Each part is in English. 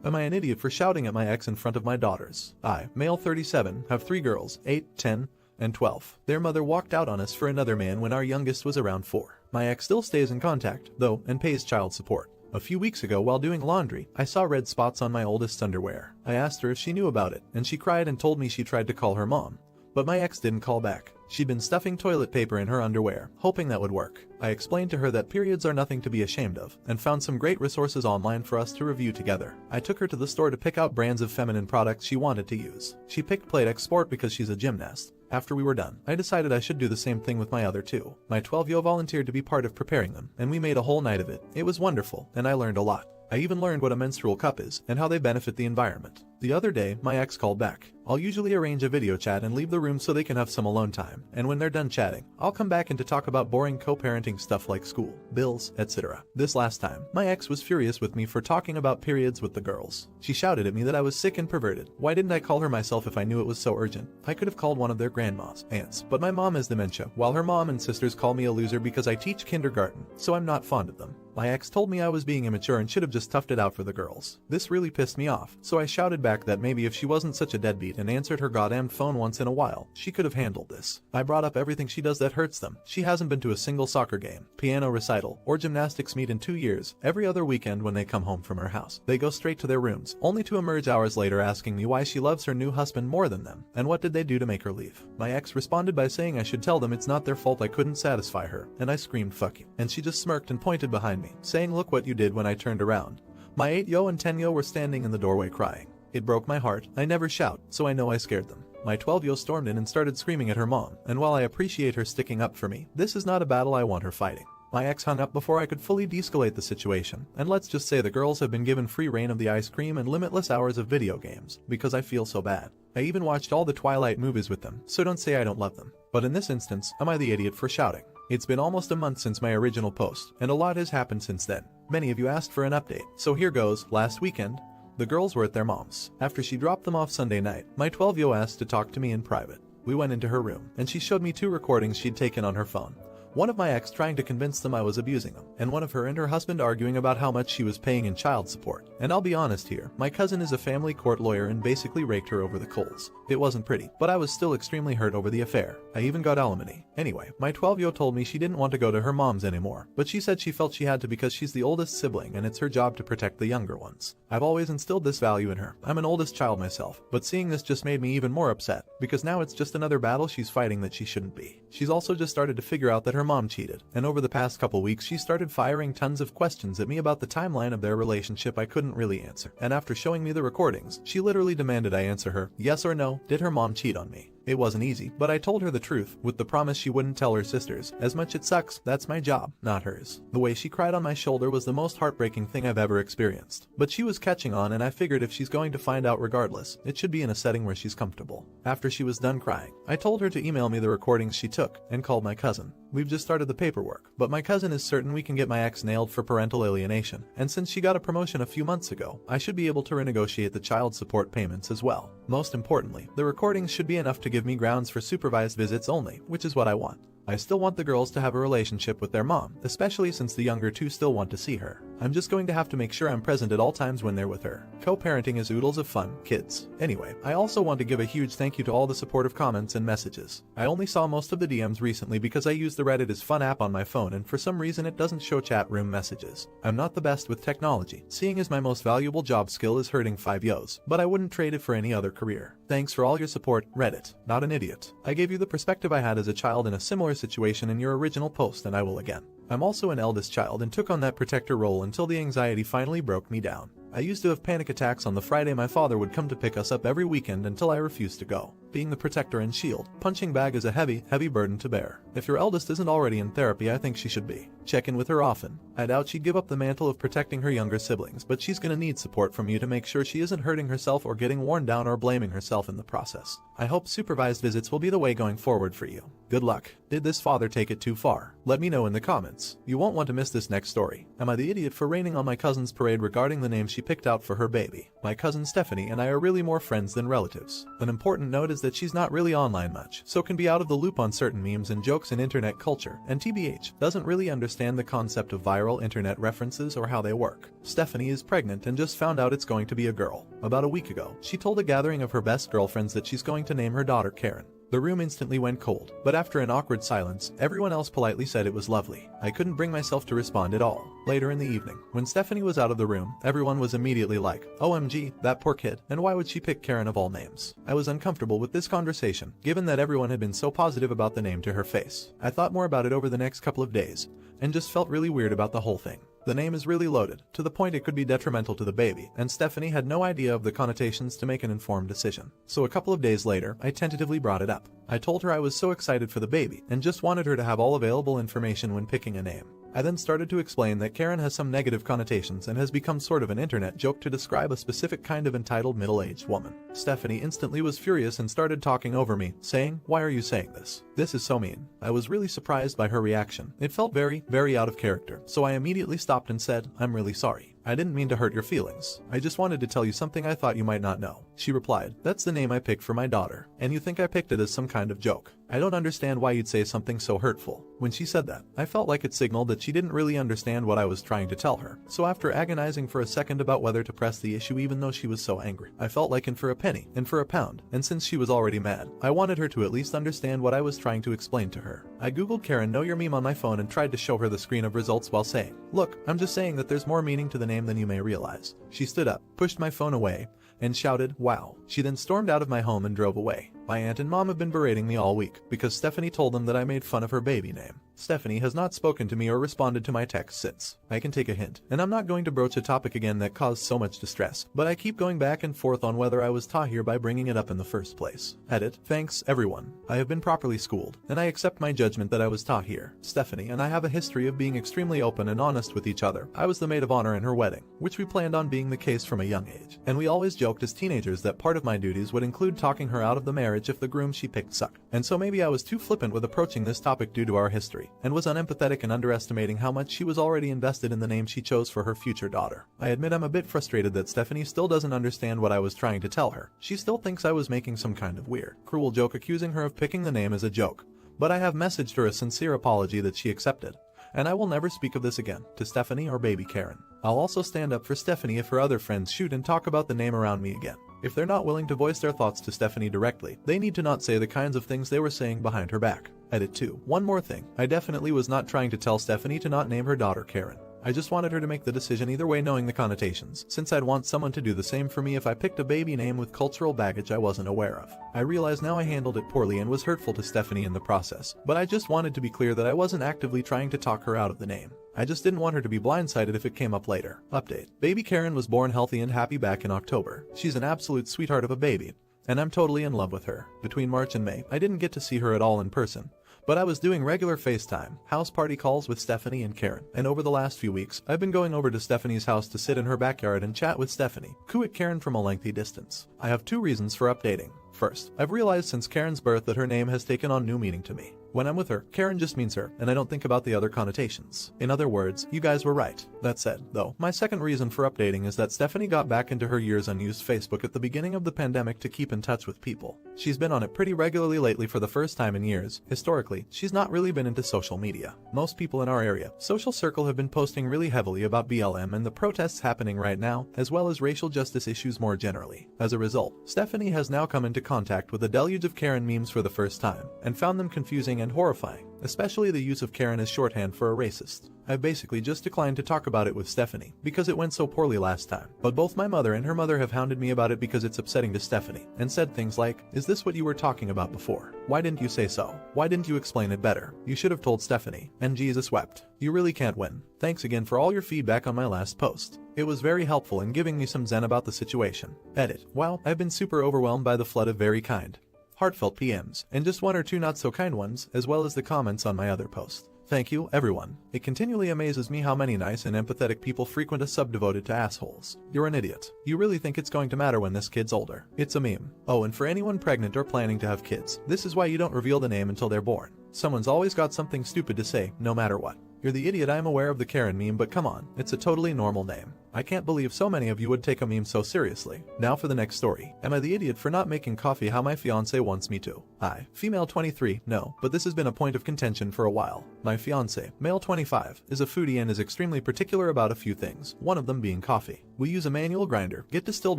Am I an idiot for shouting at my ex in front of my daughters? I, male 37, have 3 girls, 8, 10, and 12. Their mother walked out on us for another man when our youngest was around 4. My ex still stays in contact, though, and pays child support. A few weeks ago, while doing laundry, I saw red spots on my oldest's underwear. I asked her if she knew about it, and she cried and told me she tried to call her mom. But my ex didn't call back. She'd been stuffing toilet paper in her underwear, hoping that would work. I explained to her that periods are nothing to be ashamed of, and found some great resources online for us to review together. I took her to the store to pick out brands of feminine products she wanted to use. She picked Playtex Sport because she's a gymnast. After we were done, I decided I should do the same thing with my other 2. My 12-year-old volunteered to be part of preparing them, and we made a whole night of it. It was wonderful, and I learned a lot. I even learned what a menstrual cup is, and how they benefit the environment. The other day, my ex called back. I'll usually arrange a video chat and leave the room so they can have some alone time, and when they're done chatting, I'll come back in to talk about boring co-parenting stuff like school, bills, etc. This last time, my ex was furious with me for talking about periods with the girls. She shouted at me that I was sick and perverted. Why didn't I call her myself if I knew it was so urgent? I could have called one of their grandmas, aunts, but my mom has dementia, while her mom and sisters call me a loser because I teach kindergarten, so I'm not fond of them. My ex told me I was being immature and should have just toughed it out for the girls. This really pissed me off, so I shouted back that maybe if she wasn't such a deadbeat and answered her goddamn phone once in a while, she could have handled this. I brought up everything she does that hurts them. She hasn't been to a single soccer game, piano recital, or gymnastics meet in 2 years. Every other weekend when they come home from her house, they go straight to their rooms, only to emerge hours later asking me why she loves her new husband more than them, and what did they do to make her leave. My ex responded by saying I should tell them it's not their fault I couldn't satisfy her, and I screamed fuck you. And she just smirked and pointed behind me, saying look what you did when I turned around. My 8-yo and 10-yo were standing in the doorway crying. It broke my heart. I never shout, so I know I scared them. My 12-yo stormed in and started screaming at her mom, and while I appreciate her sticking up for me, this is not a battle I want her fighting. My ex hung up before I could fully de-escalate the situation, and let's just say the girls have been given free reign of the ice cream and limitless hours of video games, because I feel so bad. I even watched all the Twilight movies with them, so don't say I don't love them. But in this instance, am I the idiot for shouting? It's been almost a month since my original post, and a lot has happened since then. Many of you asked for an update, so here goes. Last weekend, the girls were at their mom's. After she dropped them off Sunday night, my 12-yo asked to talk to me in private. We went into her room, and she showed me 2 recordings she'd taken on her phone. One of my ex trying to convince them I was abusing them, and one of her and her husband arguing about how much she was paying in child support. And I'll be honest here, my cousin is a family court lawyer and basically raked her over the coals. It wasn't pretty, but I was still extremely hurt over the affair. I even got alimony. Anyway, my 12-yo told me she didn't want to go to her mom's anymore, but she said she felt she had to because she's the oldest sibling and it's her job to protect the younger ones. I've always instilled this value in her. I'm an oldest child myself, but seeing this just made me even more upset, because now it's just another battle she's fighting that she shouldn't be. She's also just started to figure out that her mom cheated, and over the past couple weeks she started firing tons of questions at me about the timeline of their relationship I couldn't really answer. And after showing me the recordings, she literally demanded I answer her, yes or no, did her mom cheat on me? It wasn't easy, but I told her the truth, with the promise she wouldn't tell her sisters. As much it sucks, that's my job, not hers. The way she cried on my shoulder was the most heartbreaking thing I've ever experienced. But she was catching on, and I figured if she's going to find out regardless, it should be in a setting where she's comfortable. After she was done crying, I told her to email me the recordings she took, and called my cousin. We've just started the paperwork, but my cousin is certain we can get my ex nailed for parental alienation, and since she got a promotion a few months ago, I should be able to renegotiate the child support payments as well. Most importantly, the recordings should be enough to give me grounds for supervised visits only, which is what I want. I still want the girls to have a relationship with their mom, especially since the younger 2 still want to see her. I'm just going to have to make sure I'm present at all times when they're with her. Co-parenting is oodles of fun, kids. Anyway, I also want to give a huge thank you to all the supportive comments and messages. I only saw most of the DMs recently because I use the Reddit as Fun app on my phone and for some reason it doesn't show chat room messages. I'm not the best with technology, seeing as my most valuable job skill is herding 5-yos, but I wouldn't trade it for any other career. Thanks for all your support, Reddit. Not an idiot. I gave you the perspective I had as a child in a similar situation in your original post, and I will again. I'm also an eldest child and took on that protector role until the anxiety finally broke me down. I used to have panic attacks on the Friday my father would come to pick us up every weekend until I refused to go. Being the protector and shield, punching bag is a heavy burden to bear. If your eldest isn't already in therapy, I think she should be. Check in with her often. I doubt she'd give up the mantle of protecting her younger siblings, but she's gonna need support from you to make sure she isn't hurting herself or getting worn down or blaming herself in the process. I hope supervised visits will be the way going forward for you. Good luck. Did this father take it too far? Let me know in the comments. You won't want to miss this next story. Am I the idiot for raining on my cousin's parade regarding the name she picked out for her baby? My cousin Stephanie and I are really more friends than relatives. An important note is that that she's not really online much, so can be out of the loop on certain memes and jokes in internet culture, and TBH, doesn't really understand the concept of viral internet references or how they work. Stephanie is pregnant and just found out it's going to be a girl. About a week ago, she told a gathering of her best girlfriends that she's going to name her daughter Karen. The room instantly went cold, but after an awkward silence, everyone else politely said it was lovely. I couldn't bring myself to respond at all. Later in the evening, when Stephanie was out of the room, everyone was immediately like, OMG, that poor kid, and why would she pick Karen of all names? I was uncomfortable with this conversation, given that everyone had been so positive about the name to her face. I thought more about it over the next couple of days, and just felt really weird about the whole thing. The name is really loaded, to the point it could be detrimental to the baby, and Stephanie had no idea of the connotations to make an informed decision. So a couple of days later, I tentatively brought it up. I told her I was so excited for the baby, and just wanted her to have all available information when picking a name. I then started to explain that Karen has some negative connotations and has become sort of an internet joke to describe a specific kind of entitled middle-aged woman. Stephanie instantly was furious and started talking over me, saying, "Why are you saying this? This is so mean." I was really surprised by her reaction. It felt very, very out of character, so I immediately stopped and said, "I'm really sorry. I didn't mean to hurt your feelings. I just wanted to tell you something I thought you might not know." She replied, "That's the name I picked for my daughter, and you think I picked it as some kind of joke. I don't understand why you'd say something so hurtful." When she said that, I felt like it signaled that she didn't really understand what I was trying to tell her. So after agonizing for a second about whether to press the issue even though she was so angry, I felt like in for a penny, in for a pound, and since she was already mad, I wanted her to at least understand what I was trying to explain to her. I googled Karen Know Your Meme on my phone and tried to show her the screen of results while saying, "Look, I'm just saying that there's more meaning to the name than you may realize." She stood up, pushed my phone away, and shouted, "Wow." She then stormed out of my home and drove away. My aunt and mom have been berating me all week because Stephanie told them that I made fun of her baby name. Stephanie has not spoken to me or responded to my texts since. I can take a hint, and I'm not going to broach a topic again that caused so much distress, but I keep going back and forth on whether I was taught here by bringing it up in the first place. Edit. Thanks, everyone. I have been properly schooled, and I accept my judgment that I was taught here. Stephanie and I have a history of being extremely open and honest with each other. I was the maid of honor in her wedding, which we planned on being the case from a young age, and we always joked as teenagers that part of my duties would include talking her out of the marriage if the groom she picked sucked. And so maybe I was too flippant with approaching this topic due to our history, and was unempathetic and underestimating how much she was already invested in the name she chose for her future daughter. I admit I'm a bit frustrated that Stephanie still doesn't understand what I was trying to tell her. She still thinks I was making some kind of weird, cruel joke accusing her of picking the name as a joke. But I have messaged her a sincere apology that she accepted. And I will never speak of this again to Stephanie or baby Karen. I'll also stand up for Stephanie if her other friends shoot and talk about the name around me again. If they're not willing to voice their thoughts to Stephanie directly, they need to not say the kinds of things they were saying behind her back. Edit 2. One more thing. I definitely was not trying to tell Stephanie to not name her daughter Karen. I just wanted her to make the decision either way knowing the connotations, since I'd want someone to do the same for me if I picked a baby name with cultural baggage I wasn't aware of. I realize now I handled it poorly and was hurtful to Stephanie in the process, but I just wanted to be clear that I wasn't actively trying to talk her out of the name. I just didn't want her to be blindsided if it came up later. Update. Baby Karen was born healthy and happy back in October. She's an absolute sweetheart of a baby, and I'm totally in love with her. Between March and May, I didn't get to see her at all in person, but I was doing regular FaceTime, house party calls with Stephanie and Karen, and over the last few weeks, I've been going over to Stephanie's house to sit in her backyard and chat with Stephanie, coo at Karen from a lengthy distance. I have two reasons for updating. First, I've realized since Karen's birth that her name has taken on new meaning to me. When I'm with her, Karen just means her, and I don't think about the other connotations. In other words, you guys were right. That said, though, my second reason for updating is that Stephanie got back into her years unused Facebook at the beginning of the pandemic to keep in touch with people. She's been on it pretty regularly lately for the first time in years. Historically, she's not really been into social media. Most people in our area, social circle have been posting really heavily about BLM and the protests happening right now, as well as racial justice issues more generally. As a result, Stephanie has now come into contact with a deluge of Karen memes for the first time, and found them confusing and horrifying, especially the use of Karen as shorthand for a racist. I've basically just declined to talk about it with Stephanie, because it went so poorly last time. But both my mother and her mother have hounded me about it because it's upsetting to Stephanie, and said things like, "Is this what you were talking about before? Why didn't you say so? Why didn't you explain it better? You should have told Stephanie." And Jesus wept. You really can't win. Thanks again for all your feedback on my last post. It was very helpful in giving me some zen about the situation. Edit. Wow, I've been super overwhelmed by the flood of very kind, heartfelt PMs, and just one or two not so kind ones, as well as the comments on my other post. Thank you, everyone. It continually amazes me how many nice and empathetic people frequent a sub devoted to assholes. You're an idiot. You really think it's going to matter when this kid's older. It's a meme. Oh, and for anyone pregnant or planning to have kids, this is why you don't reveal the name until they're born. Someone's always got something stupid to say, no matter what. You're the idiot. I am aware of the Karen meme, but come on, it's a totally normal name. I can't believe so many of you would take a meme so seriously. Now for the next story. Am I the idiot for not making coffee how my fiance wants me to? I, female 23, no, but this has been a point of contention for a while. My fiance, male 25, is a foodie and is extremely particular about a few things, one of them being coffee. We use a manual grinder, get distilled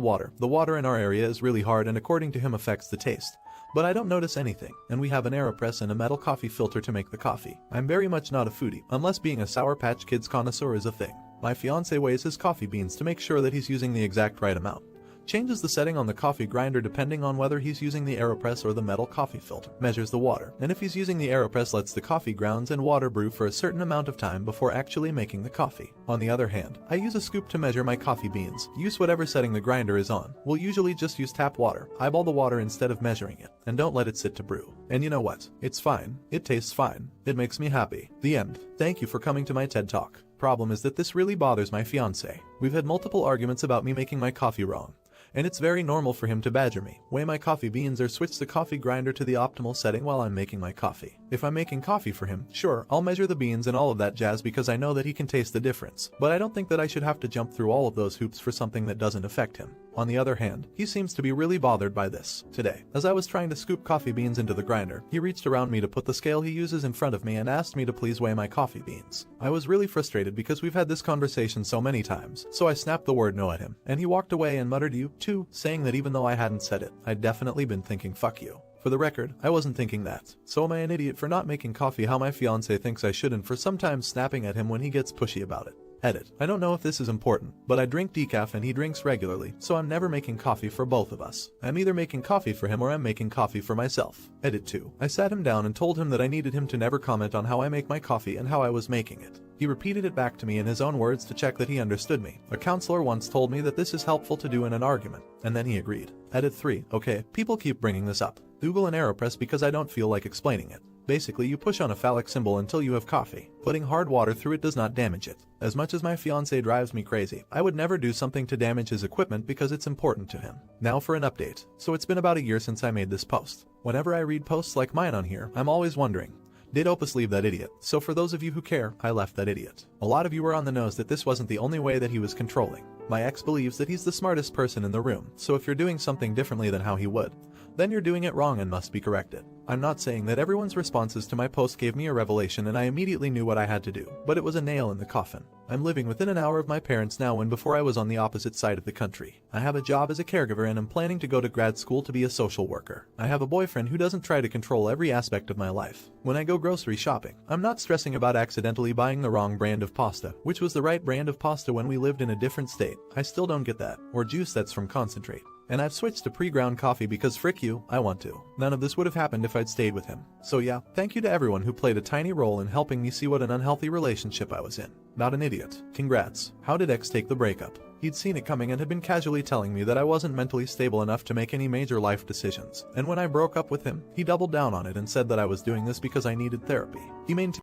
water. The water in our area is really hard and according to him affects the taste. But I don't notice anything, and we have an AeroPress and a metal coffee filter to make the coffee. I'm very much not a foodie, unless being a Sour Patch Kids connoisseur is a thing. My fiance weighs his coffee beans to make sure that he's using the exact right amount. Changes the setting on the coffee grinder depending on whether he's using the AeroPress or the metal coffee filter. Measures the water, and if he's using the AeroPress lets the coffee grounds and water brew for a certain amount of time before actually making the coffee. On the other hand, I use a scoop to measure my coffee beans. Use whatever setting the grinder is on. We'll usually just use tap water. Eyeball the water instead of measuring it, and don't let it sit to brew. And you know what? It's fine. It tastes fine. It makes me happy. The end. Thank you for coming to my TED Talk. Problem is that this really bothers my fiance. We've had multiple arguments about me making my coffee wrong. And it's very normal for him to badger me, weigh my coffee beans or switch the coffee grinder to the optimal setting while I'm making my coffee. If I'm making coffee for him, sure, I'll measure the beans and all of that jazz because I know that he can taste the difference, but I don't think that I should have to jump through all of those hoops for something that doesn't affect him. On the other hand, he seems to be really bothered by this. Today, as I was trying to scoop coffee beans into the grinder, he reached around me to put the scale he uses in front of me and asked me to please weigh my coffee beans. I was really frustrated because we've had this conversation so many times, so I snapped the word no at him, and he walked away and muttered "you, too," saying that even though I hadn't said it, I'd definitely been thinking "fuck you." For the record, I wasn't thinking that. So am I an idiot for not making coffee how my fiance thinks I should and for sometimes snapping at him when he gets pushy about it? Edit. I don't know if this is important, but I drink decaf and he drinks regularly, so I'm never making coffee for both of us. I'm either making coffee for him or I'm making coffee for myself. Edit 2. I sat him down and told him that I needed him to never comment on how I make my coffee and how I was making it. He repeated it back to me in his own words to check that he understood me. A counselor once told me that this is helpful to do in an argument, and then he agreed. Edit 3. Okay, people keep bringing this up. Google an AeroPress because I don't feel like explaining it. Basically, you push on a phallic symbol until you have coffee. Putting hard water through it does not damage it. As much as my fiance drives me crazy, I would never do something to damage his equipment because it's important to him. Now for an update. So it's been about a year since I made this post. Whenever I read posts like mine on here, I'm always wondering, did Opus leave that idiot? So for those of you who care, I left that idiot. A lot of you were on the nose that this wasn't the only way that he was controlling. My ex believes that he's the smartest person in the room, so if you're doing something differently than how he would, then you're doing it wrong and must be corrected. I'm not saying that everyone's responses to my post gave me a revelation and I immediately knew what I had to do, but it was a nail in the coffin. I'm living within an hour of my parents now when before I was on the opposite side of the country. I have a job as a caregiver and I'm planning to go to grad school to be a social worker. I have a boyfriend who doesn't try to control every aspect of my life. When I go grocery shopping, I'm not stressing about accidentally buying the wrong brand of pasta, which was the right brand of pasta when we lived in a different state. I still don't get that. Or juice that's from concentrate. And I've switched to pre-ground coffee because frick you, I want to. None of this would have happened if I'd stayed with him. So yeah, thank you to everyone who played a tiny role in helping me see what an unhealthy relationship I was in. Not an idiot. Congrats. How did X take the breakup? He'd seen it coming and had been casually telling me that I wasn't mentally stable enough to make any major life decisions. And when I broke up with him, he doubled down on it and said that I was doing this because I needed therapy. He maintained